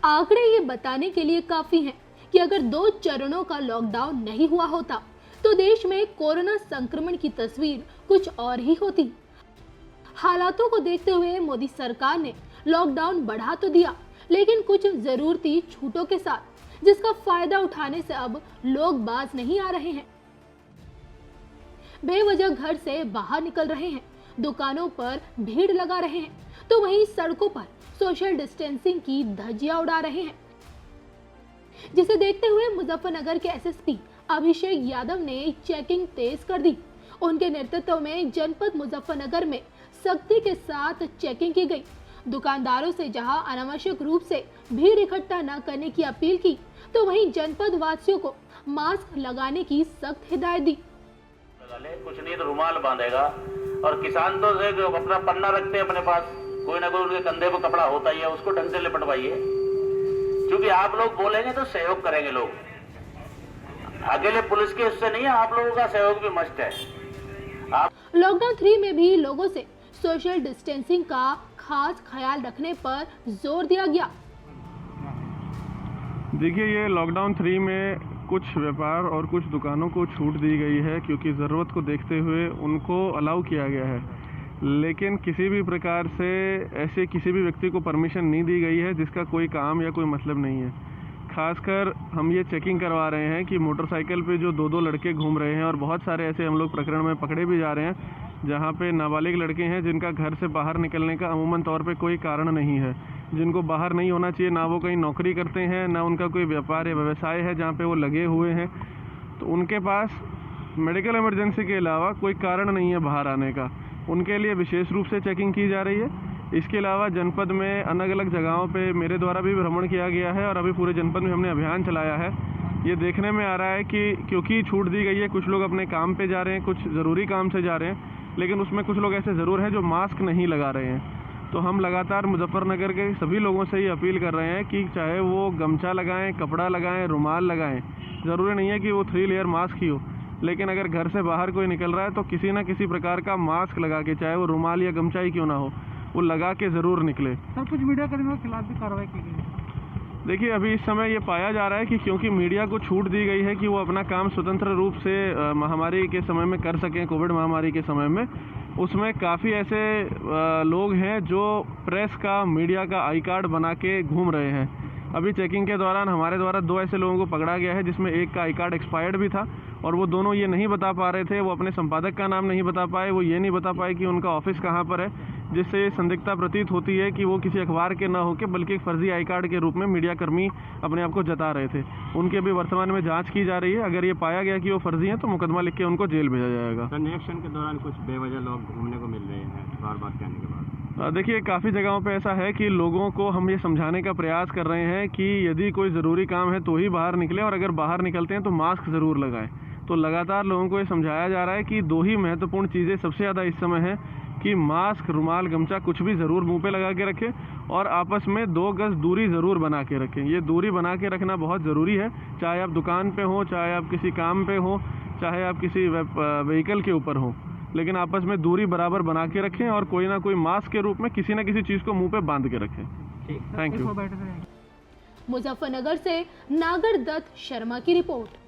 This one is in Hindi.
आंकड़े ये बताने के लिए काफी हैं कि अगर 2 चरणों का लॉकडाउन नहीं हुआ होता तो देश में कोरोना संक्रमण की तस्वीर कुछ और ही होती। हालातों को देखते हुए मोदी सरकार ने लॉकडाउन बढ़ा तो दिया, लेकिन कुछ जरूरती छूटों के साथ, जिसका फायदा उठाने से अब लोग बाज नहीं आ रहे हैं। बेवजह घर से बाहर निकल रहे हैं, दुकानों पर भीड़ लगा रहे हैं, तो वहीं सड़कों पर सोशल डिस्टेंसिंग की धज्जियां उड़ा रहे हैं। जिसे देखते हुए मुजफ्फरनगर के एसएसपी अभिषेक यादव ने चेकिंग तेज कर दी। उनके नेतृत्व में जनपद मुजफ्फरनगर में सख्ती के साथ चेकिंग की गई। दुकानदारों से जहां अनावश्यक रूप से भीड़ इकट्ठा न करने की अपील की, तो वहीं जनपद वासियों को मास्क लगाने की सख्त हिदायत दी। कुछ नहीं तो रुमाल बांधेगा, और किसान तो अपना पन्ना रखते हैं अपने पास, कोई ना कोई उनके कंधे पर कपड़ा होता ही है, उसको ढंग से लिपटवाइए। क्योंकि आप लोग बोलेंगे तो सहयोग करेंगे लोग, अकेले पुलिस के उससे नहीं है, आप लोगों का सहयोग भी मस्ट है। लॉकडाउन 3 में भी लोगों से सोशल डिस्टेंसिंग का खास ख्याल रखने पर जोर दिया गया। देखिए, ये लॉकडाउन 3 में कुछ व्यापार और कुछ दुकानों को छूट दी गई है, क्योंकि ज़रूरत को देखते हुए उनको अलाउ किया गया है। लेकिन किसी भी प्रकार से ऐसे किसी भी व्यक्ति को परमिशन नहीं दी गई है जिसका कोई काम या कोई मतलब नहीं है। खासकर हम ये चेकिंग करवा रहे हैं कि मोटरसाइकिल पे जो 2-2 लड़के घूम रहे हैं, और बहुत सारे ऐसे हम लोग प्रकरण में पकड़े भी जा रहे हैं जहाँ पे नाबालिग लड़के हैं जिनका घर से बाहर निकलने का अमूमन तौर पे कोई कारण नहीं है, जिनको बाहर नहीं होना चाहिए, ना वो कहीं नौकरी करते हैं, ना उनका कोई व्यापार या व्यवसाय है जहाँ पे वो लगे हुए हैं। तो उनके पास मेडिकल इमरजेंसी के अलावा कोई कारण नहीं है बाहर आने का। उनके लिए विशेष रूप से चेकिंग की जा रही है। इसके अलावा जनपद में अलग अलग जगहों पे मेरे द्वारा भी भ्रमण किया गया है, और अभी पूरे जनपद में हमने अभियान चलाया है। ये देखने में आ रहा है कि क्योंकि छूट दी गई है, कुछ लोग अपने काम पे जा रहे हैं, कुछ ज़रूरी काम से जा रहे हैं, लेकिन उसमें कुछ लोग ऐसे ज़रूर हैं जो मास्क नहीं लगा रहे हैं। तो हम लगातार मुजफ्फरनगर के सभी लोगों से ये अपील कर रहे हैं कि चाहे वो गमछा लगाएं, कपड़ा लगाएं, रुमाल लगाएं, ज़रूरी नहीं है कि वो 3 लेयर मास्क ही हो, लेकिन अगर घर से बाहर कोई निकल रहा है तो किसी न किसी प्रकार का मास्क लगा के, चाहे वो रुमाल या गमछा ही क्यों ना हो, वो लगा के ज़रूर निकले। सर, कुछ मीडिया कर्मियों के खिलाफ भी कार्रवाई की गई है। देखिए, अभी इस समय ये पाया जा रहा है कि क्योंकि मीडिया को छूट दी गई है कि वो अपना काम स्वतंत्र रूप से महामारी के समय में कर सकें, कोविड महामारी के समय में, उसमें काफ़ी ऐसे लोग हैं जो प्रेस का, मीडिया का आई कार्ड बना के घूम रहे हैं। अभी चेकिंग के दौरान हमारे द्वारा 2 ऐसे लोगों को पकड़ा गया है जिसमें एक का आई कार्ड एक्सपायर्ड भी था, और वो दोनों ये नहीं बता पा रहे थे, वो अपने संपादक का नाम नहीं बता पाए, वो ये नहीं बता पाए कि उनका ऑफिस कहाँ पर है, जिससे ये संदिग्धता प्रतीत होती है कि वो किसी अखबार के ना होकर बल्कि एक फर्जी आई कार्ड के रूप में मीडिया कर्मी अपने आप को जता रहे थे। उनकी अभी वर्तमान में जांच की जा रही है। अगर ये पाया गया कि वो फर्जी हैं तो मुकदमा लिख के उनको जेल भेजा जाएगा। निरीक्षण के दौरान कुछ बेवजह लोग घूमने को मिल रहे हैं बार बार कहने के बाद। देखिए, काफ़ी जगहों पे ऐसा है कि लोगों को हम ये समझाने का प्रयास कर रहे हैं कि यदि कोई ज़रूरी काम है तो ही बाहर निकले, और अगर बाहर निकलते हैं तो मास्क ज़रूर लगाएं। तो लगातार लोगों को ये समझाया जा रहा है कि 2 ही महत्वपूर्ण चीज़ें सबसे ज़्यादा इस समय हैं कि मास्क, रुमाल, गमछा कुछ भी ज़रूर मुंह पे लगा के रखें, और आपस में 2 गज दूरी ज़रूर बना के रखें। ये दूरी बना के रखना बहुत ज़रूरी है, चाहे आप दुकान पे हो, चाहे आप किसी काम पे हो, चाहे आप किसी व्हीकल के ऊपर हो, लेकिन आपस में दूरी बराबर बना के रखें, और कोई ना कोई मास्क के रूप में किसी न किसी चीज़ को मुँह पे बांध के रखें। Thank you. मुजफ्फरनगर से नागर दत्त शर्मा की रिपोर्ट।